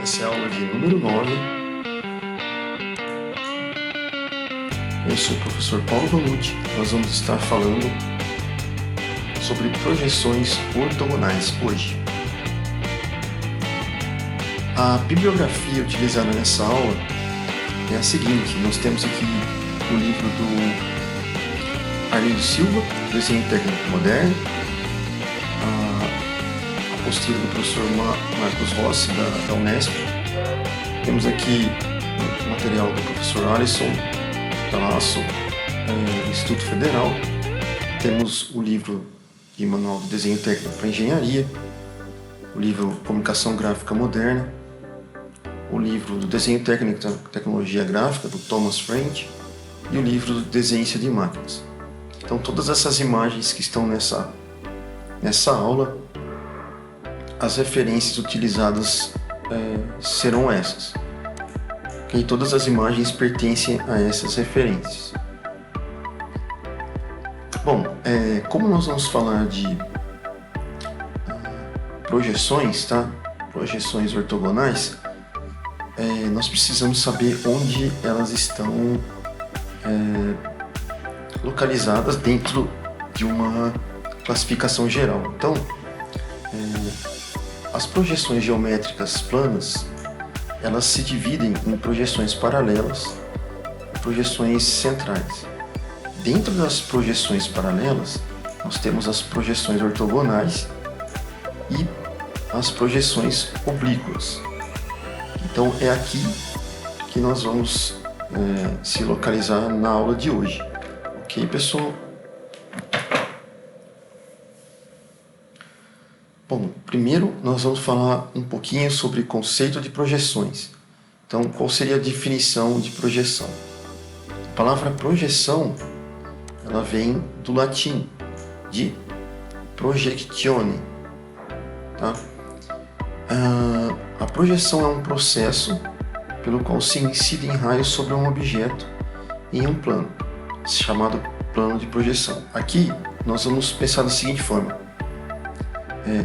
Essa é a aula de número 9. Eu sou o professor Paulo Vanucci. Nós vamos estar falando sobre projeções ortogonais hoje. A bibliografia utilizada nessa aula é a seguinte. Nós temos aqui o livro do Arlindo Silva, Desenho Técnico Moderno, a apostila do professor Marcos Rossi, da Unesp. Temos aqui o material do professor Alisson Galasso, do Instituto Federal. Temos o livro de Manual de Desenho Técnico para Engenharia, o livro Comunicação Gráfica Moderna, o livro do Desenho Técnico e Tecnologia Gráfica, do Thomas French, e o livro do Desenho de Máquinas. Então, todas essas imagens que estão nessa aula, as referências utilizadas serão essas. Okay? Todas as imagens pertencem a essas referências. Bom, como nós vamos falar de projeções, tá? Projeções ortogonais, nós precisamos saber onde elas estão localizadas dentro de uma classificação geral. Então, as projeções geométricas planas, elas se dividem em projeções paralelas e projeções centrais. Dentro das projeções paralelas, nós temos as projeções ortogonais e as projeções oblíquas. Então, é aqui que nós vamos se localizar na aula de hoje. Ok, pessoal? Bom, primeiro nós vamos falar um pouquinho sobre o conceito de projeções. Então, qual seria a definição de projeção? A palavra projeção, ela vem do latim, de projectione. Tá? A projeção é um processo pelo qual se incide em raios sobre um objeto em um plano, chamado plano de projeção. Aqui nós vamos pensar da seguinte forma.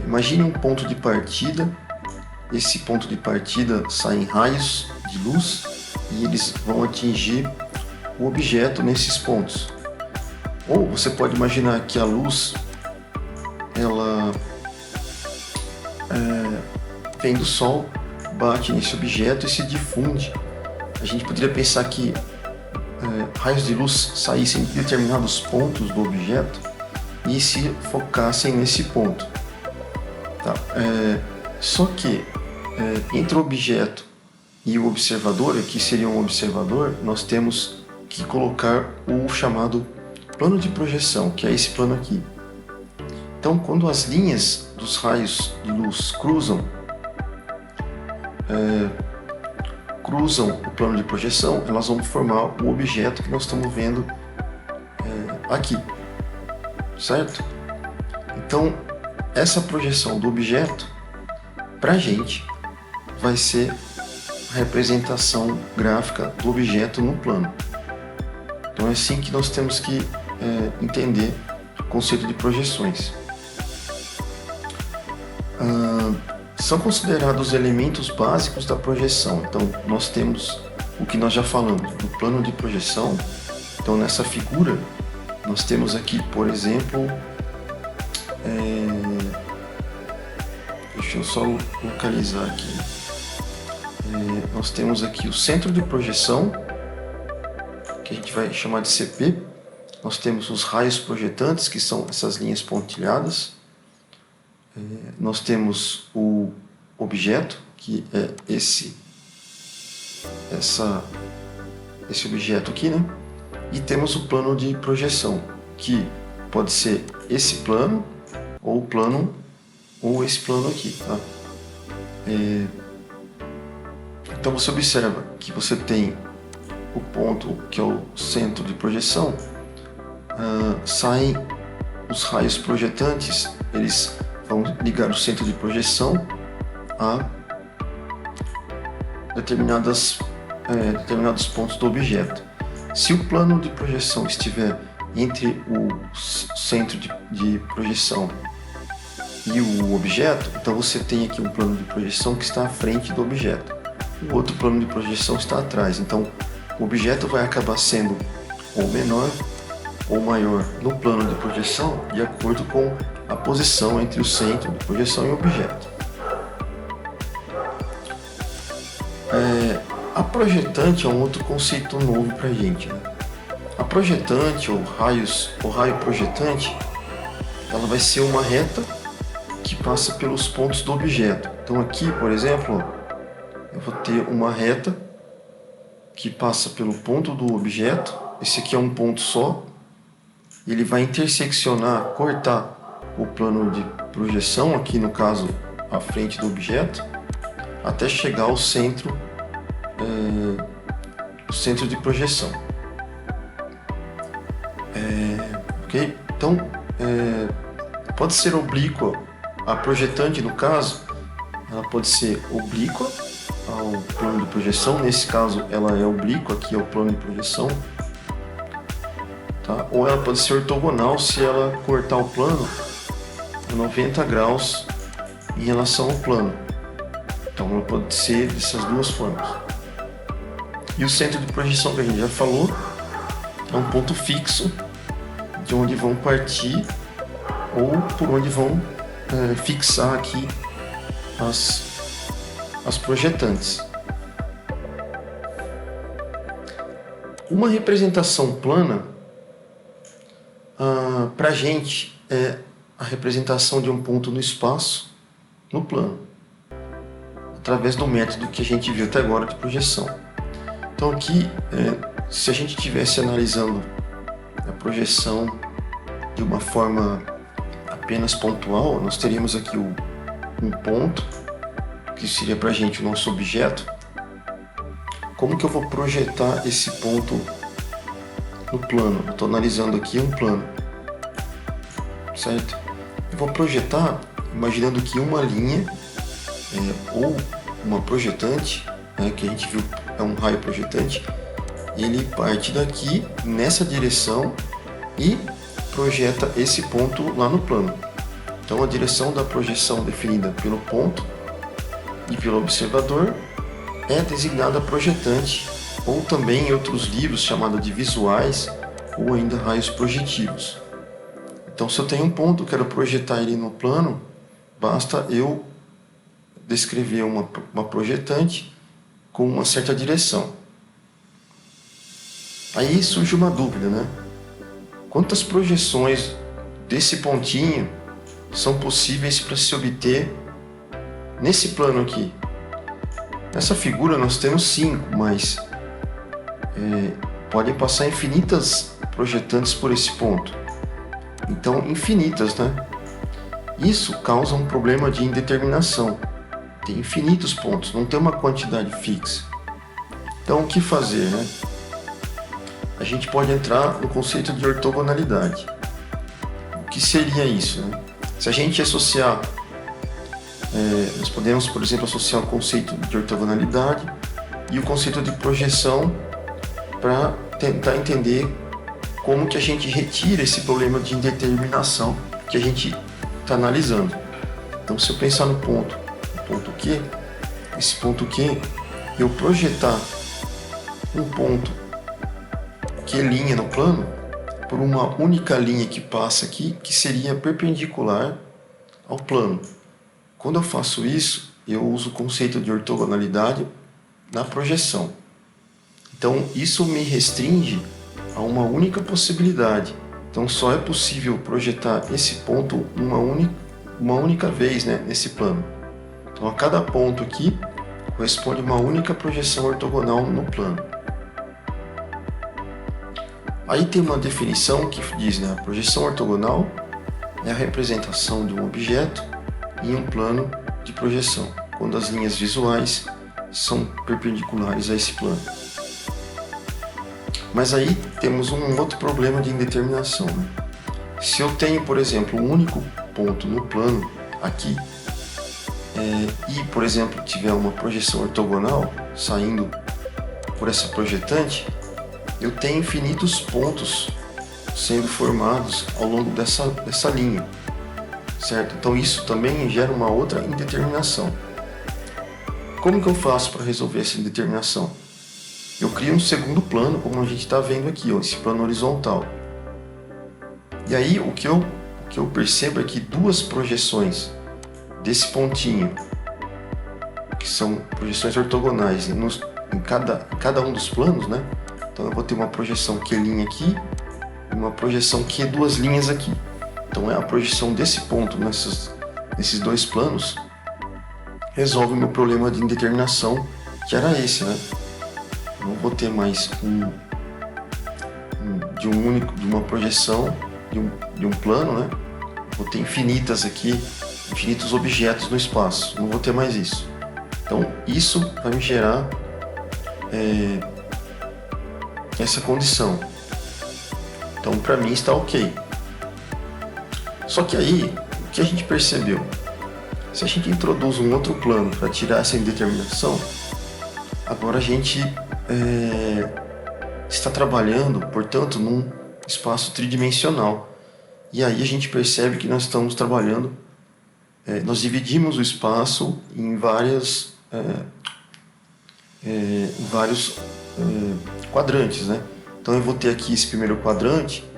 Imagine um ponto de partida. Esse ponto de partida sai em raios de luz e eles vão atingir o objeto nesses pontos. Ou você pode imaginar que a luz ela vem do Sol, bate nesse objeto e se difunde. A gente poderia pensar que raios de luz saíssem de determinados pontos do objeto e se focassem nesse ponto. Tá? Só que entre o objeto e o observador, aqui seria um observador, nós temos que colocar o chamado plano de projeção, que é esse plano aqui. Então, quando as linhas dos raios de luz cruzam o plano de projeção, elas vão formar o objeto que nós estamos vendo aqui, certo? Então, essa projeção do objeto, para a gente, vai ser a representação gráfica do objeto no plano. Então é assim que nós temos que entender o conceito de projeções. São considerados elementos básicos da projeção. Então nós temos o que nós já falamos do plano de projeção. Então nessa figura nós temos aqui, por exemplo, deixa eu só localizar aqui. Nós temos aqui o centro de projeção, que a gente vai chamar de CP. Nós temos os raios projetantes, que são essas linhas pontilhadas. Nós temos o objeto, que é esse objeto aqui, né? E temos o plano de projeção, que pode ser esse plano, ou esse plano aqui, tá? Então você observa que você tem o ponto que é o centro de projeção, saem os raios projetantes, eles vão ligar o centro de projeção a determinados pontos do objeto. Se o plano de projeção estiver entre o centro de projeção e o objeto, então você tem aqui um plano de projeção que está à frente do objeto. O outro plano de projeção está atrás. Então, o objeto vai acabar sendo ou menor ou maior no plano de projeção de acordo com a posição entre o centro de projeção e o objeto. A projetante é um outro conceito novo para a gente, né? A projetante ou raio projetante, ela vai ser uma reta que passa pelos pontos do objeto. Então aqui, por exemplo, eu vou ter uma reta que passa pelo ponto do objeto. Esse aqui é um ponto só. Ele vai interseccionar, cortar o plano de projeção, aqui no caso a frente do objeto, até chegar ao centro, o centro de projeção. Ok? Então, pode ser oblíqua. A projetante, no caso, ela pode ser oblíqua ao plano de projeção. Nesse caso, ela é oblíqua, aqui é o plano de projeção. Tá? Ou ela pode ser ortogonal se ela cortar o plano a 90 graus em relação ao plano. Então, ela pode ser dessas duas formas. E o centro de projeção, que a gente já falou, é um ponto fixo de onde vão partir ou por onde vão fixar aqui as projetantes. Uma representação plana, para a gente, é a representação de um ponto no espaço, no plano, através do método que a gente viu até agora de projeção. Então aqui, se a gente estivesse analisando a projeção de uma forma apenas pontual, nós teríamos aqui um ponto, que seria para a gente o nosso objeto. Como que eu vou projetar esse ponto no plano? Eu estou analisando aqui um plano, certo? Eu vou projetar imaginando que uma linha ou uma projetante, que a gente viu é um raio projetante, ele parte daqui nessa direção e projeta esse ponto lá no plano. Então a direção da projeção definida pelo ponto e pelo observador é designada projetante, ou também em outros livros chamada de visuais ou ainda raios projetivos. Então se eu tenho um ponto, quero projetar ele no plano, basta eu descrever uma projetante com uma certa direção. Aí surge uma dúvida, né? Quantas projeções desse pontinho são possíveis para se obter nesse plano aqui? Nessa figura nós temos 5, mas podem passar infinitas projetantes por esse ponto. Então, infinitas, né? Isso causa um problema de indeterminação. Tem infinitos pontos, não tem uma quantidade fixa. Então, o que fazer, né? A gente pode entrar no conceito de ortogonalidade. O que seria isso, né? Se a gente associar, nós podemos, por exemplo, associar o conceito de ortogonalidade e o conceito de projeção para tentar entender como que a gente retira esse problema de indeterminação que a gente está analisando. Então, se eu pensar no ponto Q, esse ponto Q, eu projetar um ponto Q' no plano por uma única linha que passa aqui, que seria perpendicular ao plano. Quando eu faço isso, eu uso o conceito de ortogonalidade na projeção. Então, isso me restringe a uma única possibilidade. Então, só é possível projetar esse ponto uma única vez, né, nesse plano. Então, a cada ponto aqui corresponde a uma única projeção ortogonal no plano. Aí tem uma definição que diz, né, a projeção ortogonal é a representação de um objeto em um plano de projeção, quando as linhas visuais são perpendiculares a esse plano. Mas aí temos um outro problema de indeterminação, né? Se eu tenho, por exemplo, um único ponto no plano aqui, e, por exemplo, tiver uma projeção ortogonal saindo por essa projetante, eu tenho infinitos pontos sendo formados ao longo dessa linha, certo? Então isso também gera uma outra indeterminação. Como que eu faço para resolver essa indeterminação? Eu crio um segundo plano, como a gente está vendo aqui, ó, esse plano horizontal. E aí o que eu percebo é que duas projeções desse pontinho, que são projeções ortogonais em cada um dos planos, né? Então eu vou ter uma projeção Q' aqui e uma projeção Q duas linhas aqui. Então é a projeção desse ponto nesses dois planos resolve o meu problema de indeterminação, que era esse, né? Eu não vou ter mais de uma projeção de um plano, né? Vou ter infinitos objetos no espaço. Não vou ter mais isso. Então isso vai me gerar essa condição. Então para mim está ok. Só que aí, o que a gente percebeu? Se a gente introduz um outro plano para tirar essa indeterminação, agora a gente está trabalhando, portanto, num espaço tridimensional. E aí a gente percebe que nós estamos trabalhando, nós dividimos o espaço em vários quadrantes, né? Então eu vou ter aqui esse primeiro quadrante,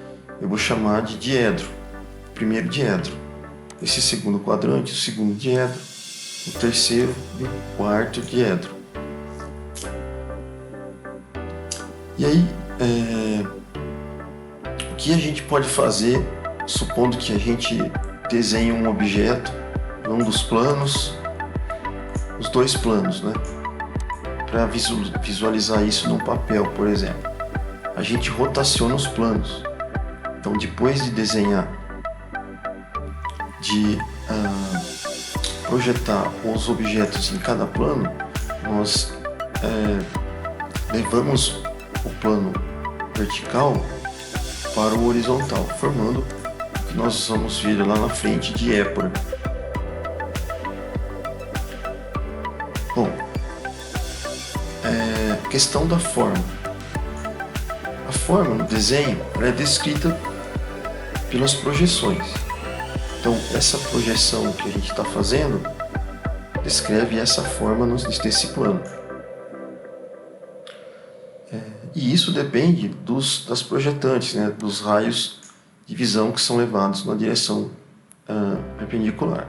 eu vou chamar de diedro, primeiro diedro. Esse segundo quadrante, o segundo diedro, o terceiro e o quarto diedro. E aí, o que a gente pode fazer, supondo que a gente desenhe um objeto, um dos planos, os dois planos, né? Para visualizar isso no papel, por exemplo. A gente rotaciona os planos. Então, depois de desenhar, de projetar os objetos em cada plano, nós levamos o plano vertical para o horizontal, formando o que nós vamos ver lá na frente de épora. Bom, questão da forma. A forma no desenho é descrita pelas projeções. Então, essa projeção que a gente está fazendo descreve essa forma desse plano. E isso depende das projetantes, né, dos raios de visão que são levados na direção perpendicular.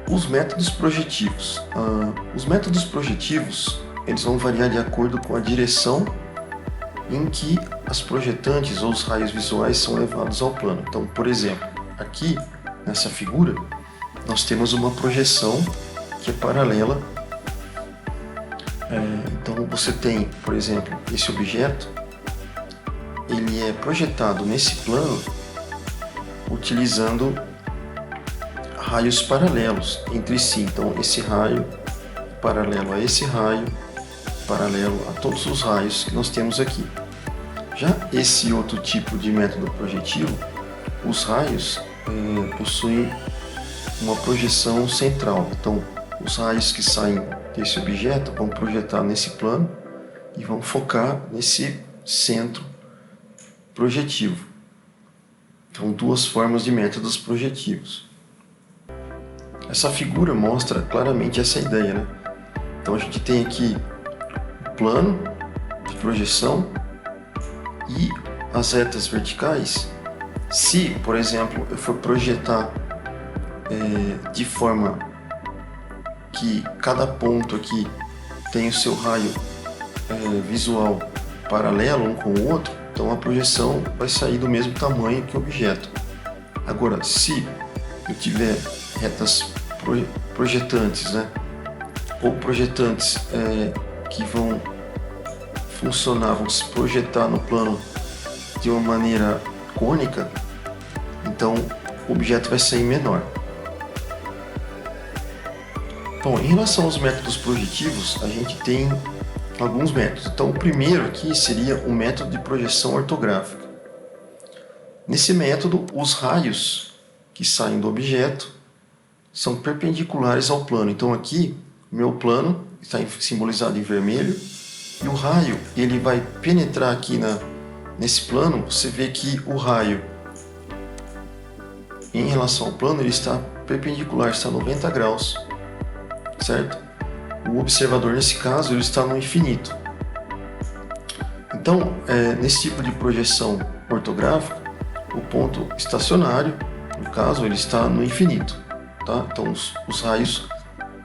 Os métodos projetivos. Os métodos projetivos eles vão variar de acordo com a direção em que as projetantes ou os raios visuais são levados ao plano. Então, por exemplo, aqui nessa figura nós temos uma projeção que é paralela. Então você tem, por exemplo, esse objeto, ele é projetado nesse plano utilizando raios paralelos entre si. Então esse raio paralelo a esse raio, paralelo a todos os raios que nós temos aqui. Já esse outro tipo de método projetivo, os raios possuem uma projeção central. Então os raios que saem desse objeto vão projetar nesse plano e vão focar nesse centro projetivo. Então, duas formas de métodos projetivos. Essa figura mostra claramente essa ideia, né? Então a gente tem aqui o plano de projeção e as retas verticais. Se, por exemplo, eu for projetar de forma que cada ponto aqui tem o seu raio visual paralelo um com o outro, então a projeção vai sair do mesmo tamanho que o objeto. Agora, se eu tiver retas projetantes, né, ou projetantes que vão funcionar, vão se projetar no plano de uma maneira cônica, então o objeto vai sair menor. Bom, em relação aos métodos projetivos, a gente tem alguns métodos. Então, o primeiro aqui seria o método de projeção ortográfica. Nesse método, os raios que saem do objeto são perpendiculares ao plano. Então, aqui, meu plano está simbolizado em vermelho e o raio ele vai penetrar aqui nesse plano. Você vê que o raio em relação ao plano, ele está perpendicular, está a 90 graus, certo? O observador, nesse caso, ele está no infinito. Então, nesse tipo de projeção ortográfica, o ponto estacionário, no caso, ele está no infinito, tá? Então, os raios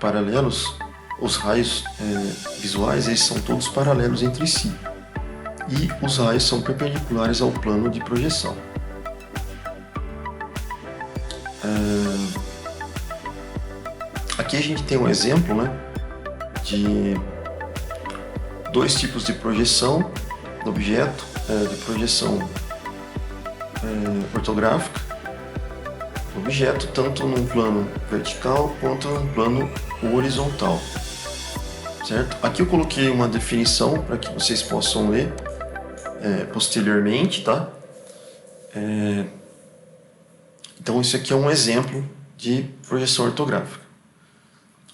paralelos, os raios visuais, eles são todos paralelos entre si. E os raios são perpendiculares ao plano de projeção. Aqui a gente tem um exemplo, né, de dois tipos de projeção do objeto, de projeção ortográfica do objeto, tanto num plano vertical quanto num plano horizontal, certo? Aqui eu coloquei uma definição para que vocês possam ler posteriormente, tá? Então isso aqui é um exemplo de projeção ortográfica.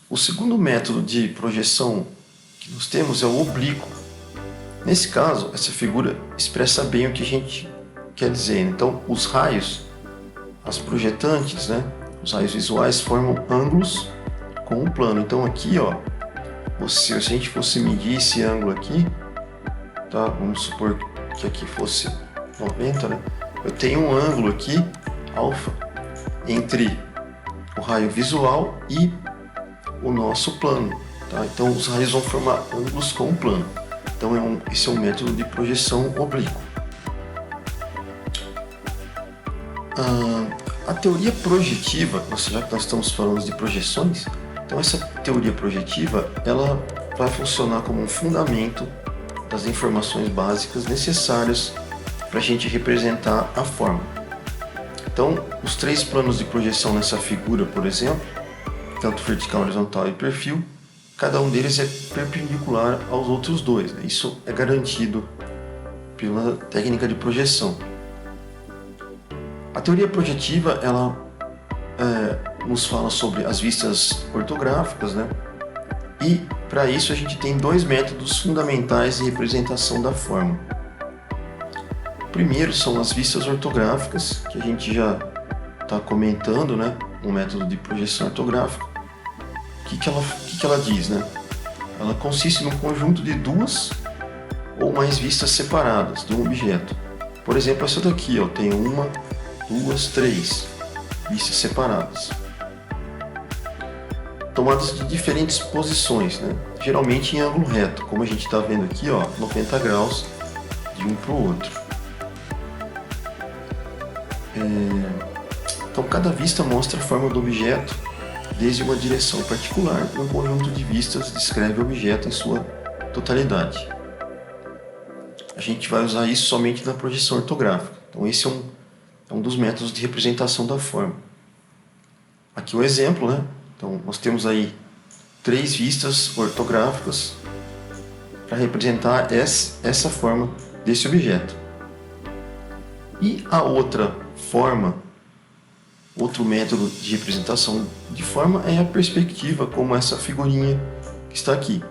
O segundo método de projeção que nós temos é o oblíquo. Nesse caso, essa figura expressa bem o que a gente quer dizer. Então, os raios, as projetantes, né, os raios visuais formam ângulos com o plano. Então aqui, ó, se a gente fosse medir esse ângulo aqui, tá? Vamos supor que aqui fosse 90, né? Eu tenho um ângulo aqui, alfa, entre o raio visual e o nosso plano, tá? Então os raios vão formar ângulos com o plano. Então esse é um método de projeção oblíqua. A teoria projetiva, já que nós estamos falando de projeções, então essa teoria projetiva ela vai funcionar como um fundamento das informações básicas necessárias para a gente representar a forma. Então, os três planos de projeção nessa figura, por exemplo, tanto vertical, horizontal e perfil, cada um deles é perpendicular aos outros dois, né? Isso é garantido pela técnica de projeção. A teoria projetiva, ela nos fala sobre as vistas ortográficas, né? E para isso a gente tem dois métodos fundamentais de representação da forma. O primeiro são as vistas ortográficas, que a gente já está comentando, né? Um método de projeção ortográfica. O que ela diz, né? Ela consiste num conjunto de duas ou mais vistas separadas de um objeto. Por exemplo, essa daqui, ó, tem uma, duas, três vistas separadas, tomadas de diferentes posições, né? Geralmente em ângulo reto, como a gente está vendo aqui, ó, 90 graus de um para o outro. Então cada vista mostra a forma do objeto desde uma direção particular, e um conjunto de vistas descreve o objeto em sua totalidade. A gente vai usar isso somente na projeção ortográfica. Então esse é um dos métodos de representação da forma. Aqui o exemplo, né? Então nós temos aí três vistas ortográficas para representar essa forma desse objeto. E a outra forma, outro método de representação de forma é a perspectiva, como essa figurinha que está aqui.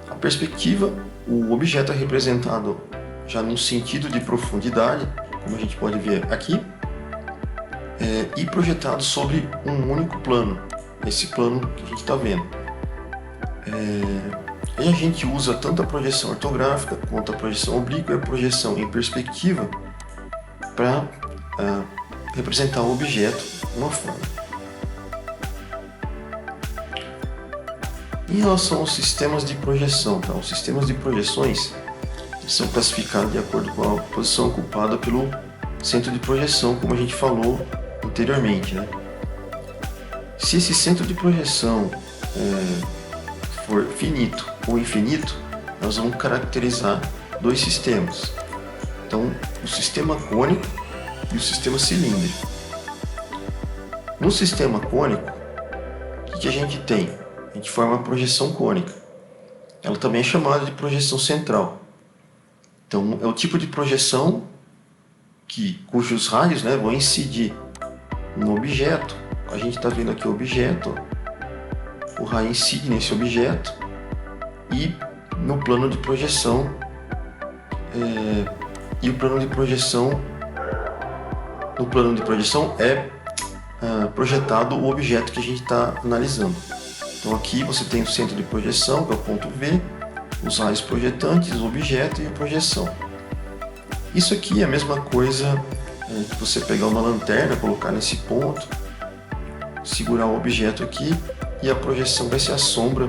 A perspectiva, o objeto é representado já num sentido de profundidade, como a gente pode ver aqui, e projetado sobre um único plano, esse plano que a gente está vendo. E a gente usa tanto a projeção ortográfica quanto a projeção oblíqua e a projeção em perspectiva para representar o objeto uma forma. Em relação aos sistemas de projeção, tá? Os sistemas de projeções são classificados de acordo com a posição ocupada pelo centro de projeção, como a gente falou anteriormente, né? Se esse centro de projeção for finito ou infinito, nós vamos caracterizar dois sistemas. Então, o sistema cônico e o sistema cilíndrico. No sistema cônico, o que a gente tem? A gente forma a projeção cônica. Ela também é chamada de projeção central. Então, é o tipo de projeção cujos raios, né, vão incidir no objeto. A gente está vendo aqui o objeto, o raio incide nesse objeto e no plano de projeção, no plano de projeção é projetado o objeto que a gente está analisando. Então aqui você tem o centro de projeção, que é o ponto V, os raios projetantes, o objeto e a projeção. Isso aqui é a mesma coisa que você pegar uma lanterna, colocar nesse ponto, segurar o objeto aqui e a projeção vai ser a sombra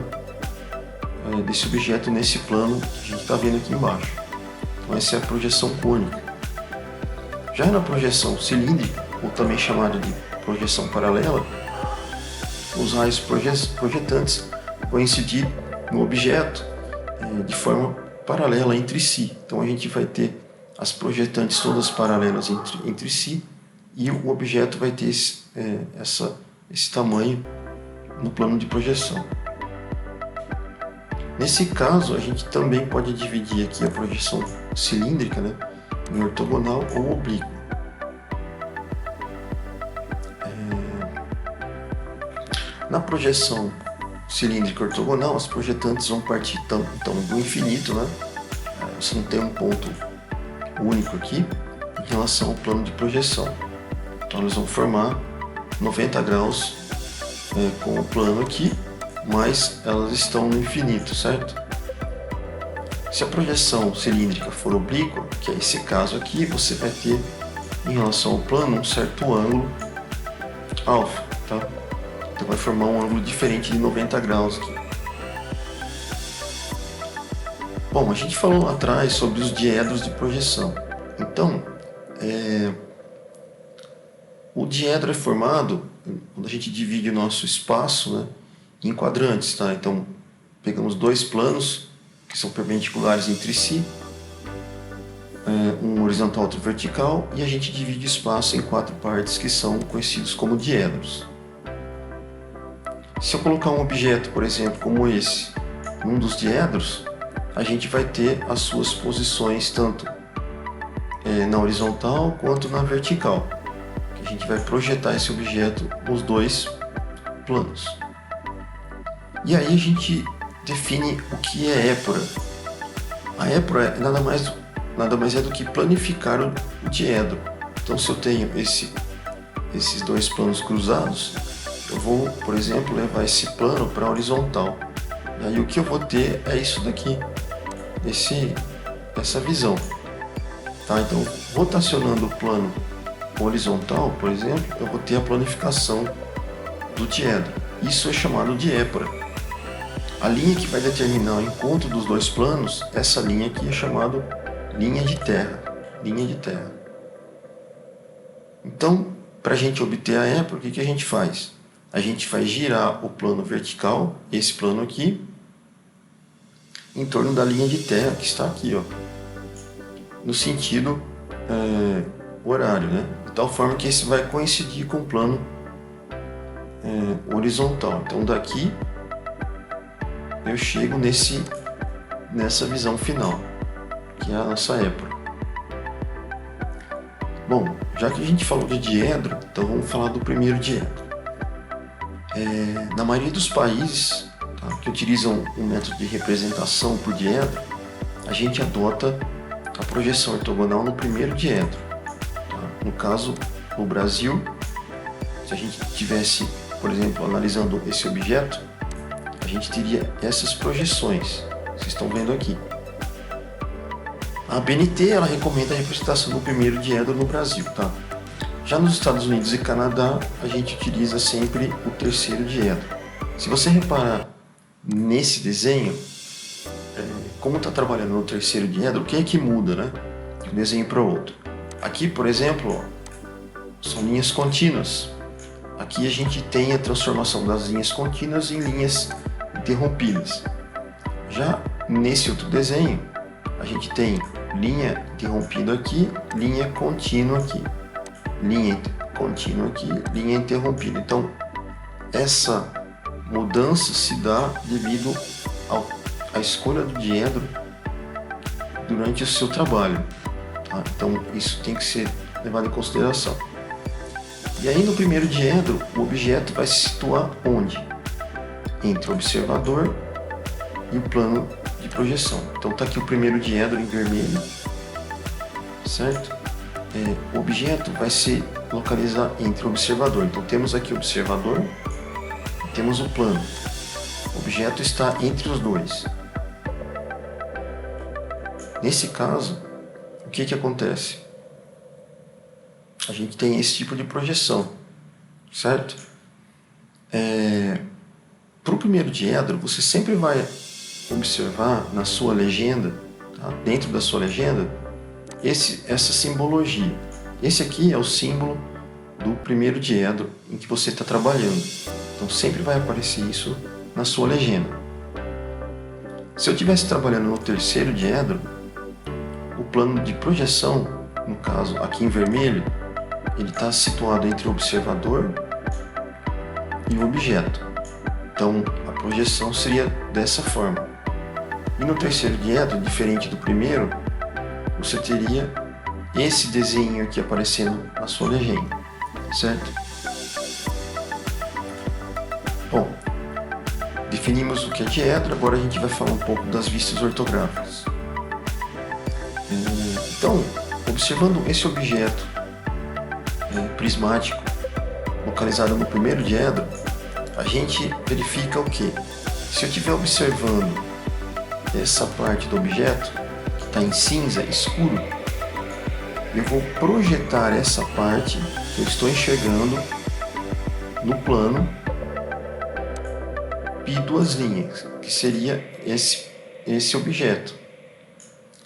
desse objeto nesse plano que a gente está vendo aqui embaixo. Então essa é a projeção cônica. Já na projeção cilíndrica, ou também chamada de projeção paralela, os raios projetantes vão incidir no objeto de forma paralela entre si. Então a gente vai ter as projetantes todas paralelas entre si e o objeto vai ter esse tamanho no plano de projeção. Nesse caso, a gente também pode dividir aqui a projeção cilíndrica, né, em ortogonal ou oblíqua. Na projeção cilíndrica ortogonal, as projetantes vão partir então do infinito, né? Você não tem um ponto único aqui em relação ao plano de projeção. Então elas vão formar 90 graus com o plano aqui, mas elas estão no infinito, certo? Se a projeção cilíndrica for oblíqua, que é esse caso aqui, você vai ter em relação ao plano um certo ângulo alfa, tá? Então vai formar um ângulo diferente de 90 graus aqui. Bom, a gente falou lá atrás sobre os diedros de projeção. Então, o diedro é formado quando a gente divide o nosso espaço, né, em quadrantes, tá? Então, pegamos dois planos que são perpendiculares entre si, um horizontal e outro vertical, e a gente divide o espaço em 4 partes que são conhecidos como diedros. Se eu colocar um objeto, por exemplo, como esse, num dos diedros, a gente vai ter as suas posições tanto na horizontal quanto na vertical. A gente vai projetar esse objeto nos dois planos. E aí a gente define o que é épora. A épora nada mais é do que planificar o diedro. Então, se eu tenho esses dois planos cruzados, eu vou, por exemplo, levar esse plano para a horizontal. E aí o que eu vou ter é isso daqui, essa visão. Tá? Então, rotacionando o plano horizontal, por exemplo, eu vou ter a planificação do diedro. Isso é chamado de épora. A linha que vai determinar o encontro dos dois planos, essa linha aqui é chamada linha de terra. Linha de terra. Então, para a gente obter a épora, o que a gente faz? A gente vai girar o plano vertical, esse plano aqui, em torno da linha de terra que está aqui, ó, no sentido horário, né? De tal forma que esse vai coincidir com o plano horizontal. Então daqui eu chego nessa visão final, que é a nossa épora. Bom, já que a gente falou de diedro, então vamos falar do primeiro diedro. Na maioria dos países, tá, que utilizam um método de representação por diedro, a gente adota a projeção ortogonal no primeiro diedro. Tá? No caso, no Brasil, se a gente tivesse, por exemplo, analisando esse objeto, a gente teria essas projeções, vocês estão vendo aqui. A ABNT ela recomenda a representação do primeiro diedro no Brasil. Tá? Já nos Estados Unidos e Canadá, a gente utiliza sempre o terceiro diedro. Se você reparar nesse desenho, como está trabalhando no terceiro diedro, o que é que muda, né, de um desenho para o outro? Aqui, por exemplo, ó, são linhas contínuas. Aqui a gente tem a transformação das linhas contínuas em linhas interrompidas. Já nesse outro desenho, a gente tem linha interrompida aqui, linha contínua aqui. Linha contínua aqui, linha interrompida. Então, essa mudança se dá devido à escolha do diedro durante o seu trabalho. Tá? Então, isso tem que ser levado em consideração. E aí, no primeiro diedro, o objeto vai se situar onde? Entre o observador e o plano de projeção. Então, está aqui o primeiro diedro em vermelho, certo? O objeto vai ser localiza entre o observador. Então temos aqui o observador e temos o plano. O objeto está entre os dois. Nesse caso, o que acontece? A gente tem esse tipo de projeção, certo? Para o primeiro diedro, você sempre vai observar na sua legenda, tá? Dentro da sua legenda, essa simbologia. Esse aqui é o símbolo do primeiro diedro em que você está trabalhando. Então sempre vai aparecer isso na sua legenda. Se eu estivesse trabalhando no terceiro diedro, o plano de projeção, no caso aqui em vermelho, ele está situado entre o observador e o objeto. Então a projeção seria dessa forma. E no terceiro diedro, diferente do primeiro, você teria esse desenho aqui aparecendo na sua legenda, certo? Bom, definimos o que é diedro, agora a gente vai falar um pouco das vistas ortográficas. Então, observando esse objeto prismático localizado no primeiro diedro, a gente verifica o que? Se eu estiver observando essa parte do objeto, que está em cinza, escuro, eu vou projetar essa parte que eu estou enxergando no plano e duas linhas, que seria esse objeto.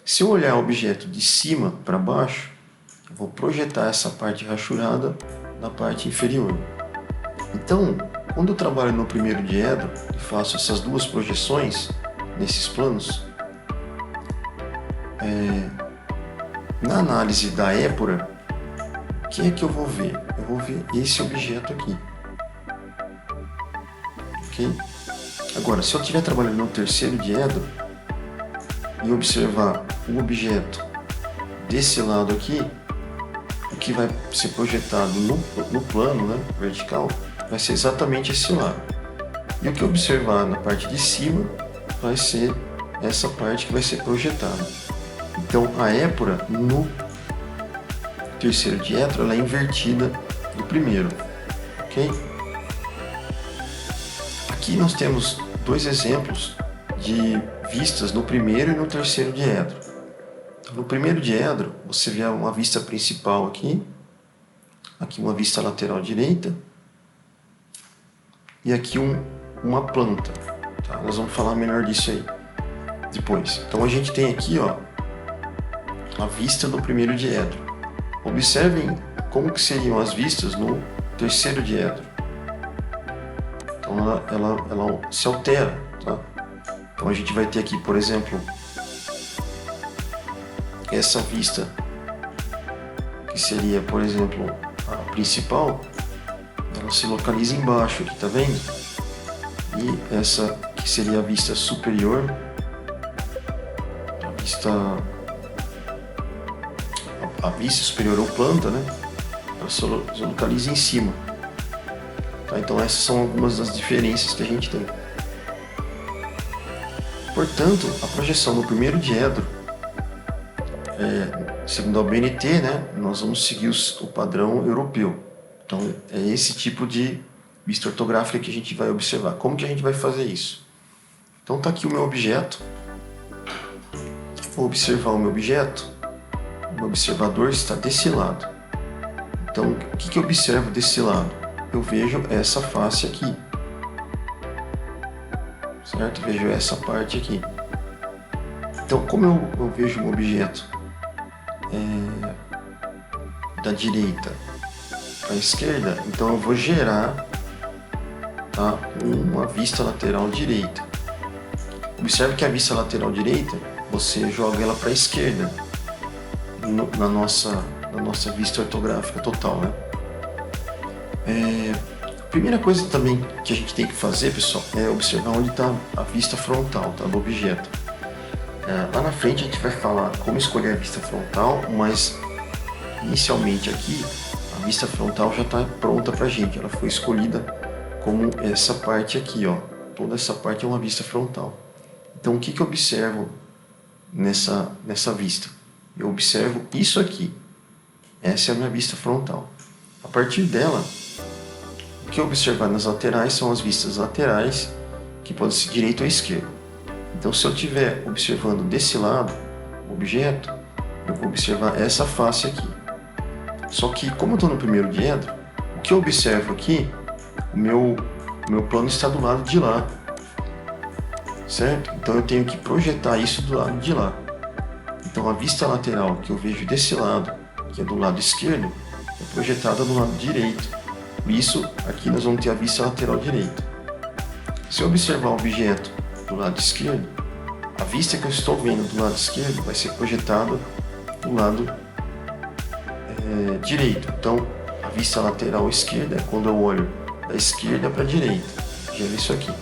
Se eu olhar o objeto de cima para baixo, eu vou projetar essa parte rachurada na parte inferior. Então, quando eu trabalho no primeiro diedro e faço essas duas projeções nesses planos, na análise da épora, o que é que eu vou ver? Eu vou ver esse objeto aqui. Ok? Agora, se eu estiver trabalhando no terceiro diedro e observar o objeto desse lado aqui, o que vai ser projetado no plano, né, vertical, vai ser exatamente esse lado. E o que eu observar na parte de cima vai ser essa parte que vai ser projetada. Então a épora no terceiro diedro ela é invertida do primeiro, ok? Aqui nós temos dois exemplos de vistas no primeiro e no terceiro diedro. Então, no primeiro diedro você vê uma vista principal aqui uma vista lateral direita e aqui uma planta. Tá? Nós vamos falar melhor disso aí depois. Então a gente tem aqui a vista do primeiro diedro. Observem como que seriam as vistas no terceiro diedro. Então ela se altera. Tá? Então a gente vai ter aqui, por exemplo, essa vista que seria, por exemplo, a principal, ela se localiza embaixo aqui, tá vendo? E essa que seria a vista superior, a vista superior ou planta, né? Ela se localiza em cima. Tá? Então essas são algumas das diferenças que a gente tem. Portanto, a projeção no primeiro diedro, segundo a BNT, né, nós vamos seguir o padrão europeu. Então é esse tipo de vista ortográfica que a gente vai observar. Como que a gente vai fazer isso? Então está aqui o meu objeto. Vou observar o meu objeto. O meu observador está desse lado. Então o que eu observo desse lado? Eu vejo essa face aqui. Certo? Vejo essa parte aqui. Então como eu vejo um objeto da direita para a esquerda, então eu vou gerar, tá, uma vista lateral direita. Observe que a vista lateral direita, você joga ela para a esquerda na nossa vista ortográfica total, né? A primeira coisa também que a gente tem que fazer, pessoal, é observar onde está a vista frontal, tá, do objeto. Lá na frente a gente vai falar como escolher a vista frontal, mas inicialmente aqui a vista frontal já está pronta para a gente. Ela foi escolhida como essa parte aqui, ó. Toda essa parte é uma vista frontal. Então o que eu observo nessa vista? Eu observo isso aqui. Essa é a minha vista frontal. A A partir dela, o que observar nas laterais são as vistas laterais, que podem ser direita ou esquerda. Então, se eu estiver observando desse lado o objeto, eu vou observar essa face aqui. Só que, como eu estou no primeiro diedro, o que eu observo aqui, o meu plano está do lado de lá, certo? Então, eu tenho que projetar isso do lado de lá. Então, a vista lateral que eu vejo desse lado, que é do lado esquerdo, é projetada do lado direito. Por isso, aqui nós vamos ter a vista lateral direita. Se eu observar o objeto do lado esquerdo, a vista que eu estou vendo do lado esquerdo vai ser projetada do lado direito. Então, a vista lateral esquerda é quando eu olho da esquerda para a direita. Gera isso aqui.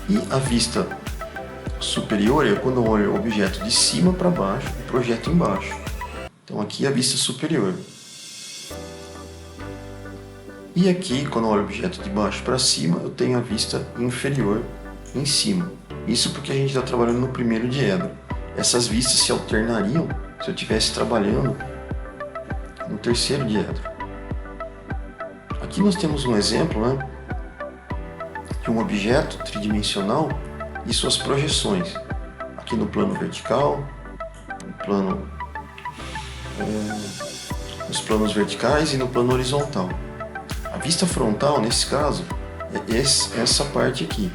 E a vista superior é quando eu olho o objeto de cima para baixo e projeto embaixo. Então, aqui é a vista superior. E aqui, quando eu olho o objeto de baixo para cima, eu tenho a vista inferior em cima. Isso porque a gente está trabalhando no primeiro diedro. Essas vistas se alternariam se eu estivesse trabalhando no terceiro diedro. Aqui nós temos um exemplo, né, de um objeto tridimensional e suas projeções. Aqui no plano vertical, nos planos verticais e no plano horizontal. A vista frontal, nesse caso, é essa parte aqui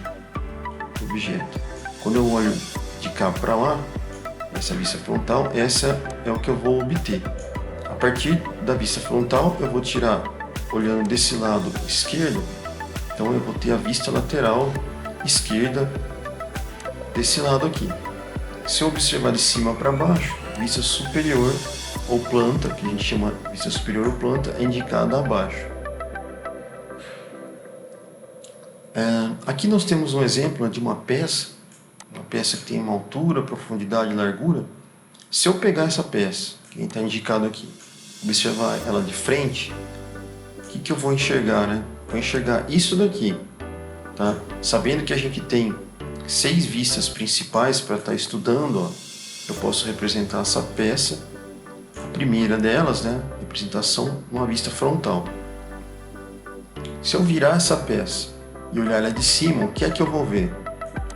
do objeto. Quando eu olho de cá para lá, essa vista frontal, essa é o que eu vou obter. A partir da vista frontal, eu vou tirar, olhando desse lado esquerdo, então eu vou ter a vista lateral esquerda desse lado aqui. Se eu observar de cima para baixo, vista superior ou planta, que a gente chama vista superior ou planta, é indicada abaixo. Aqui nós temos um exemplo de uma peça que tem uma altura, profundidade e largura. Se eu pegar essa peça, que está indicado aqui, observar ela de frente, o que eu vou enxergar, né? Vou enxergar isso daqui, tá? Sabendo que a gente tem 6 vistas principais para estar estudando, ó, eu posso representar essa peça, a primeira delas, né? Representação numa vista frontal. Se eu virar essa peça e olhar ela de cima, o que é que eu vou ver?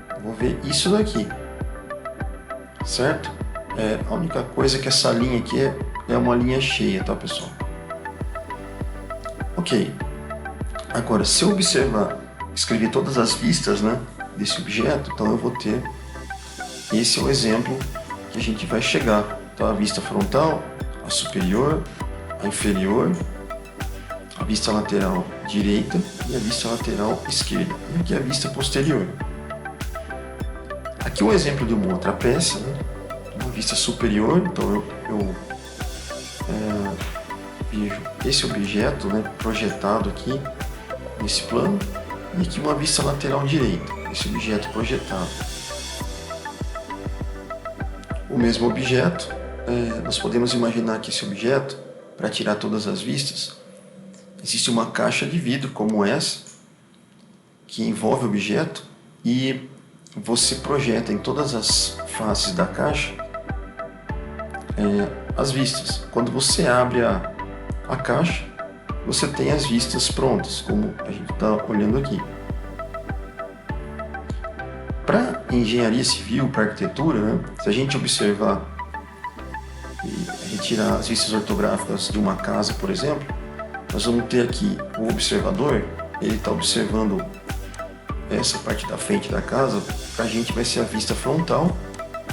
Eu vou ver isso daqui, certo? A única coisa é que essa linha aqui é uma linha cheia, tá, pessoal? Ok. Agora, se eu observar, escrever todas as vistas, né, desse objeto, então eu vou ter, esse é o exemplo que a gente vai chegar. Então, a vista frontal, a superior, a inferior, a vista lateral direita e a vista lateral esquerda. E aqui a vista posterior. Aqui um exemplo de uma outra peça, né? Uma vista superior, então eu vejo esse objeto, né, projetado aqui nesse plano, e aqui uma vista lateral direita, esse objeto projetado. O mesmo objeto, nós podemos imaginar que esse objeto, para tirar todas as vistas, existe uma caixa de vidro como essa, que envolve o objeto, e você projeta em todas as faces da caixa as vistas. Quando você abre a caixa, você tem as vistas prontas, como a gente está olhando aqui. Para engenharia civil, para arquitetura, né, se a gente observar e retirar as vistas ortográficas de uma casa, por exemplo, nós vamos ter aqui o observador, ele está observando essa parte da frente da casa, para a gente vai ser a vista frontal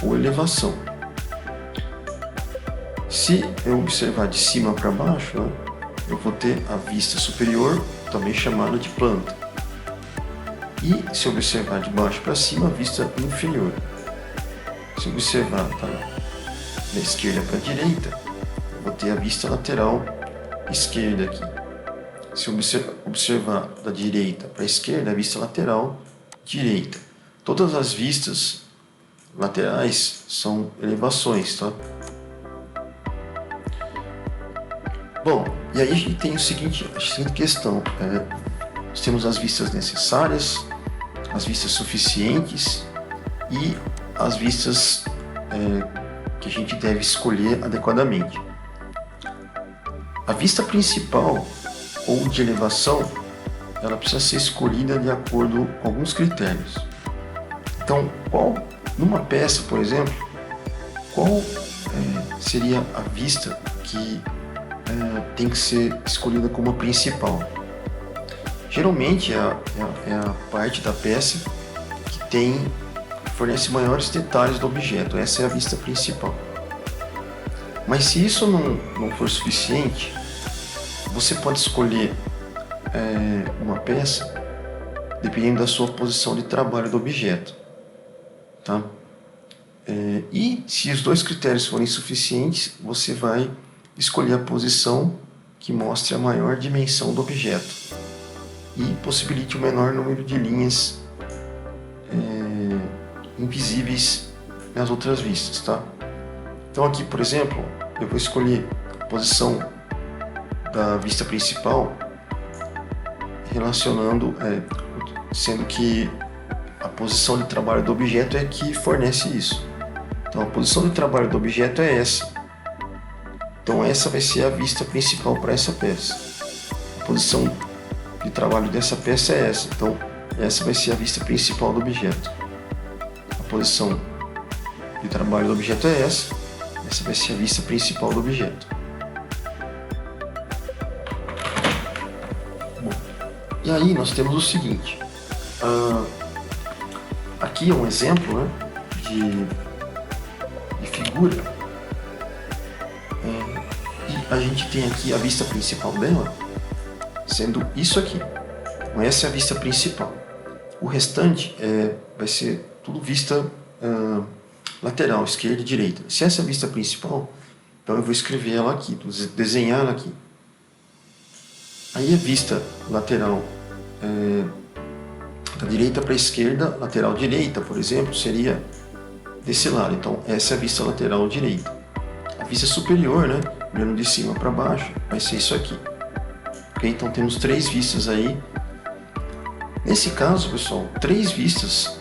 ou elevação. Se eu observar de cima para baixo, né, eu vou ter a vista superior, também chamada de planta. E se eu observar de baixo para cima, a vista inferior. Se eu observar da esquerda para a direita, eu vou ter a vista lateral esquerda aqui. Se eu observar da direita para a esquerda, a vista lateral direita. Todas as vistas laterais são elevações, tá? Bom, e aí a gente tem a seguinte questão. Nós temos as vistas necessárias, as vistas suficientes e as vistas que a gente deve escolher adequadamente. A vista principal ou de elevação, ela precisa ser escolhida de acordo com alguns critérios. Então, numa peça, por exemplo, qual seria a vista que tem que ser escolhida como a principal? Geralmente é a parte da peça que fornece maiores detalhes do objeto. Essa é a vista principal. Mas se isso não for suficiente, você pode escolher uma peça dependendo da sua posição de trabalho do objeto, tá? E se os dois critérios forem suficientes, você vai escolher a posição que mostre a maior dimensão do objeto e possibilite o menor número de linhas invisíveis nas outras vistas, tá? Então aqui, por exemplo, eu vou escolher a posição da vista principal relacionando, sendo que a posição de trabalho do objeto é que fornece isso. Então a posição de trabalho do objeto é essa. Então essa vai ser a vista principal para essa peça. A posição de trabalho dessa peça é essa. Então essa vai ser a vista principal do objeto. A posição de trabalho do objeto é essa. Essa vai ser a vista principal do objeto. Bom, e aí nós temos o seguinte. Aqui é um exemplo, né, de figura. E a gente tem aqui a vista principal dela sendo isso aqui. Então, essa é a vista principal. O restante vai ser tudo vista lateral, esquerda e direita. Se essa é a vista principal, então eu vou escrever ela aqui, desenhar ela aqui. Aí a vista lateral da direita para a esquerda, lateral direita, por exemplo, seria desse lado. Então essa é a vista lateral direita. A vista superior, né, olhando de cima para baixo, vai ser isso aqui. Okay? Então temos 3 vistas aí. Nesse caso, pessoal, 3 vistas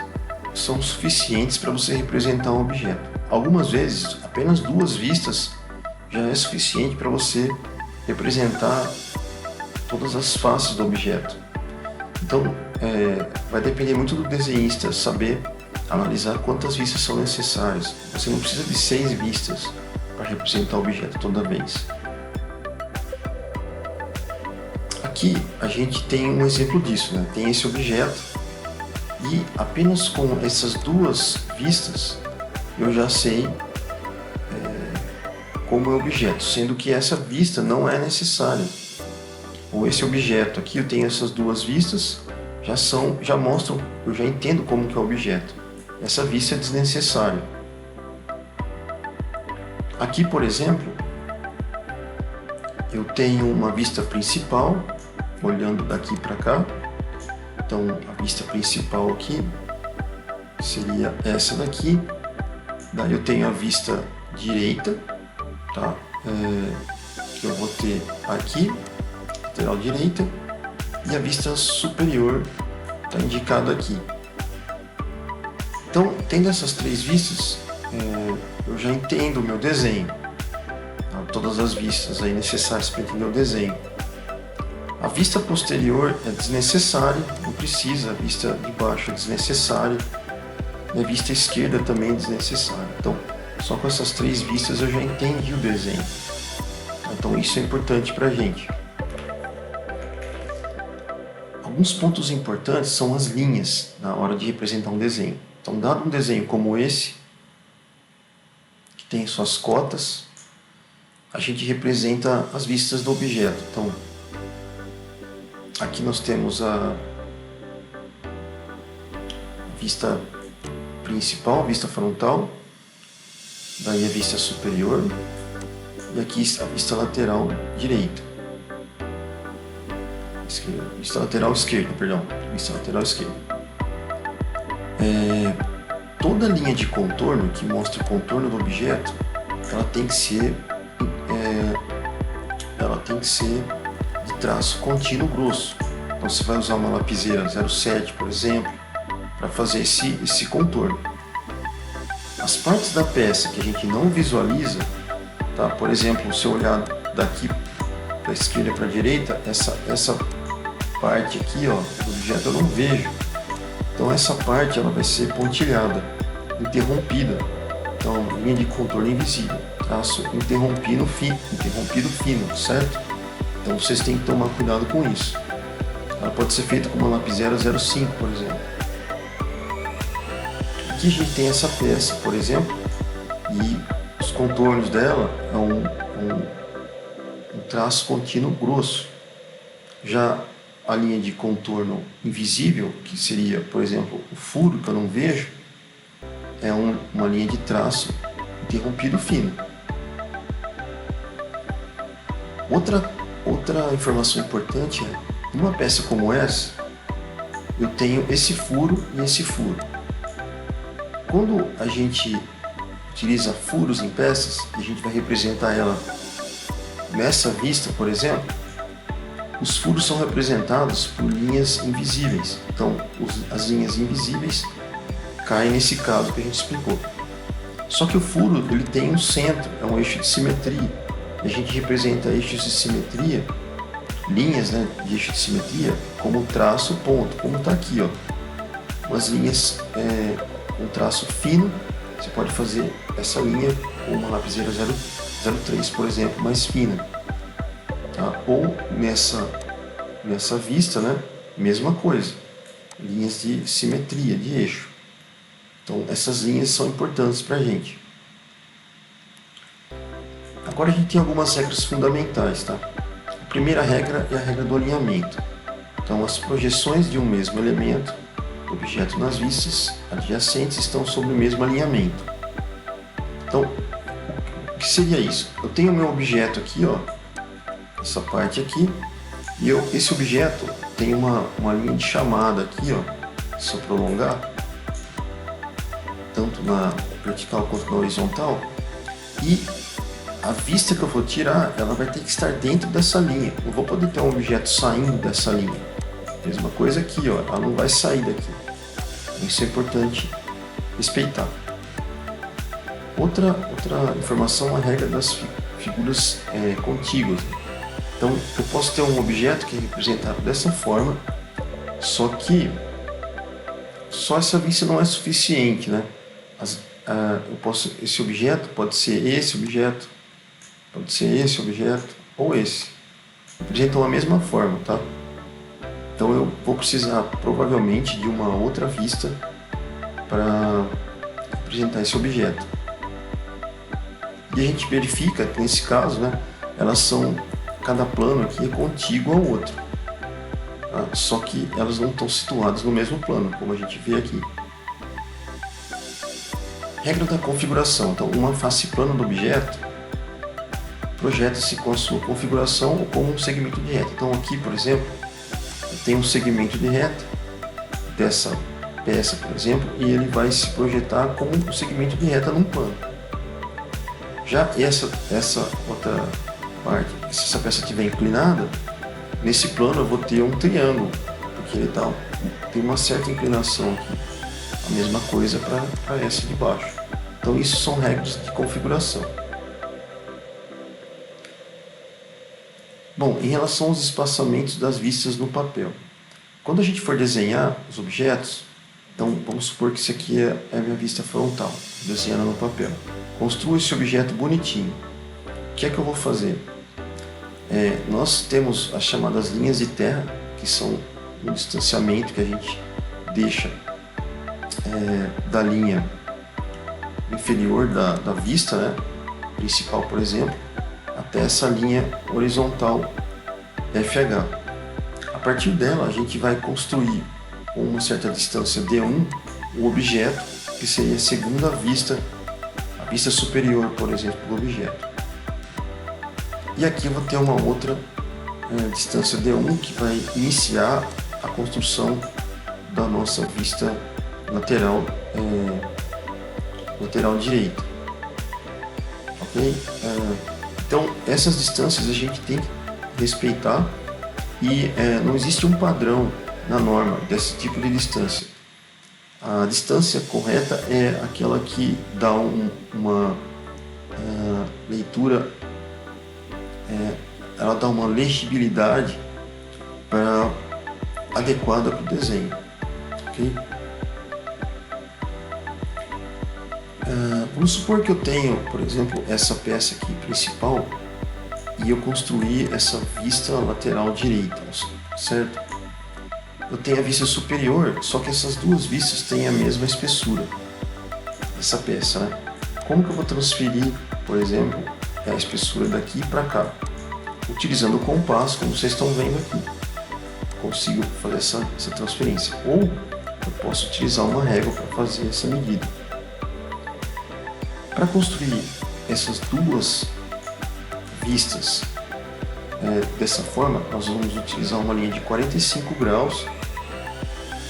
são suficientes para você representar um objeto. Algumas vezes, apenas 2 vistas já é suficiente para você representar todas as faces do objeto. Então, vai depender muito do desenhista saber analisar quantas vistas são necessárias. Você não precisa de 6 vistas para representar o objeto toda vez. Aqui a gente tem um exemplo disso, né? Tem esse objeto e apenas com essas 2 vistas eu já sei como é o objeto, sendo que essa vista não é necessária. Ou esse objeto aqui, eu tenho essas 2 vistas, já mostram, eu já entendo como que é o objeto. Essa vista é desnecessária. Aqui, por exemplo, eu tenho uma vista principal, olhando daqui para cá. Então, a vista principal aqui seria essa daqui. Daí eu tenho a vista direita, tá? Que eu vou ter aqui, lateral direita, e a vista superior está indicada aqui. Então, tendo essas 3 vistas, eu já entendo o meu desenho, tá? Todas as vistas aí necessárias para entender o desenho. A vista posterior é desnecessária, não precisa, a vista de baixo é desnecessária, e a vista esquerda também é desnecessária. Então, só com essas 3 vistas eu já entendi o desenho. Então, isso é importante para a gente. Alguns pontos importantes são as linhas na hora de representar um desenho. Então, dado um desenho como esse, que tem suas cotas, a gente representa as vistas do objeto. Então, aqui nós temos a vista principal, a vista frontal, daí a vista superior, e aqui a vista lateral direita. Vista lateral esquerda, perdão. Vista lateral esquerda. Toda linha de contorno que mostra o contorno do objeto, ela tem que ser de traço contínuo grosso. Então você vai usar uma lapiseira 07, por exemplo, para fazer esse contorno. As partes da peça que a gente não visualiza, tá? Por exemplo, se eu olhar daqui para a esquerda e para a direita, essa parte aqui, ó, do objeto eu não vejo. Então essa parte ela vai ser pontilhada, interrompida. Então, linha de contorno invisível, traço interrompido fino, certo? Então vocês têm que tomar cuidado com isso. Ela pode ser feita com uma lapiseira 05, por exemplo. Aqui a gente tem essa peça, por exemplo, e os contornos dela é um traço contínuo grosso. Já a linha de contorno invisível, que seria, por exemplo, o furo que eu não vejo, é uma linha de traço interrompido fino. Outra informação importante é, numa peça como essa, eu tenho esse furo e esse furo. Quando a gente utiliza furos em peças, e a gente vai representar ela nessa vista, por exemplo, os furos são representados por linhas invisíveis. Então, as linhas invisíveis caem nesse caso que a gente explicou. Só que o furo ele tem um centro, é um eixo de simetria. E a gente representa eixos de simetria, linhas, né, de eixo de simetria, como traço ponto, como está aqui, ó. Umas linhas com traço fino, você pode fazer essa linha com uma lapiseira 003, por exemplo, mais fina. Tá? Ou nessa vista, né, mesma coisa, linhas de simetria, de eixo. Então essas linhas são importantes para a gente. Agora a gente tem algumas regras fundamentais, tá? A primeira regra é a regra do alinhamento. Então as projeções de um mesmo elemento, objeto nas vistas adjacentes, estão sobre o mesmo alinhamento. Então, o que seria isso? Eu tenho o meu objeto aqui, ó, essa parte aqui, e esse objeto tem uma linha de chamada aqui, ó, se eu prolongar, tanto na vertical quanto na horizontal, e a vista que eu vou tirar, ela vai ter que estar dentro dessa linha. Não vou poder ter um objeto saindo dessa linha. Mesma coisa aqui, ó, ela não vai sair daqui. Isso é importante respeitar. Outra informação é a regra das figuras contíguas. Então, eu posso ter um objeto que é representado dessa forma, só que só essa vista não é suficiente, né? Esse objeto pode ser esse objeto, pode ser esse objeto ou esse. Representam a mesma forma, tá? Então eu vou precisar provavelmente de uma outra vista para representar esse objeto. E a gente verifica que nesse caso, né, cada plano aqui é contíguo ao outro. Tá? Só que elas não estão situadas no mesmo plano, como a gente vê aqui. Regra da configuração. Então, uma face plana do objeto projeta-se com a sua configuração ou como um segmento de reta. Então aqui, por exemplo, eu tenho um segmento de reta dessa peça, por exemplo, e ele vai se projetar como um segmento de reta num plano. Já essa outra parte, se essa peça estiver inclinada, nesse plano eu vou ter um triângulo, porque ele tem uma certa inclinação aqui. A mesma coisa para essa de baixo. Então isso são regras de configuração. Bom, em relação aos espaçamentos das vistas no papel. Quando a gente for desenhar os objetos, então vamos supor que isso aqui é a minha vista frontal, desenhando no papel. Construo esse objeto bonitinho. O que é que eu vou fazer? Nós temos as chamadas linhas de terra, que são um distanciamento que a gente deixa da linha inferior da vista, né, principal, por exemplo, até essa linha horizontal FH. A partir dela, a gente vai construir com uma certa distância D1 o objeto, que seria a segunda vista, a vista superior, por exemplo, do objeto. E aqui eu vou ter uma outra distância D1 que vai iniciar a construção da nossa vista lateral direita. Ok? Então essas distâncias a gente tem que respeitar e não existe um padrão na norma desse tipo de distância. A distância correta é aquela que dá uma leitura ela dá uma legibilidade adequada para o desenho, ok? Vamos supor que eu tenho, por exemplo, essa peça aqui principal e eu construí essa vista lateral direita, certo? Eu tenho a vista superior, só que essas duas vistas têm a mesma espessura, essa peça, né? Como que eu vou transferir, por exemplo, a espessura daqui para cá? Utilizando o compasso, como vocês estão vendo aqui. Consigo fazer essa transferência. Ou eu posso utilizar uma régua para fazer essa medida. Para construir essas duas vistas dessa forma, nós vamos utilizar uma linha de 45 graus,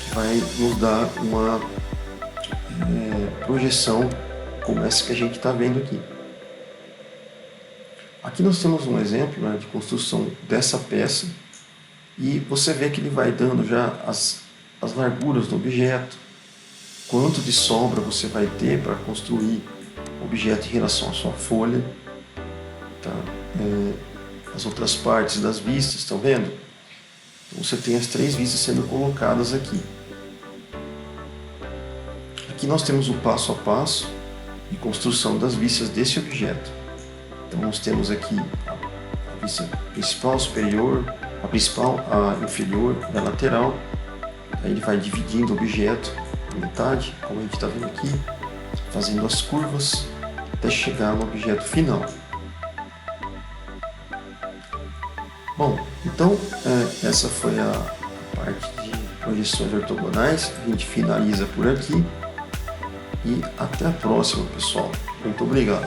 que vai nos dar uma projeção como essa que a gente está vendo aqui. Aqui nós temos um exemplo, né, de construção dessa peça, e você vê que ele vai dando já as larguras do objeto, quanto de sobra você vai ter para construir o objeto em relação à sua folha, tá? As outras partes das vistas, estão vendo? Então você tem as 3 vistas sendo colocadas aqui. Aqui nós temos o passo a passo de construção das vistas desse objeto. Então nós temos aqui a vista principal, superior, a principal, a inferior e a lateral. Aí ele vai dividindo o objeto em metade, como a gente está vendo aqui, fazendo as curvas até chegar no objeto final. Bom, então essa foi a parte de projeções ortogonais. A gente finaliza por aqui e até a próxima, pessoal. Muito obrigado.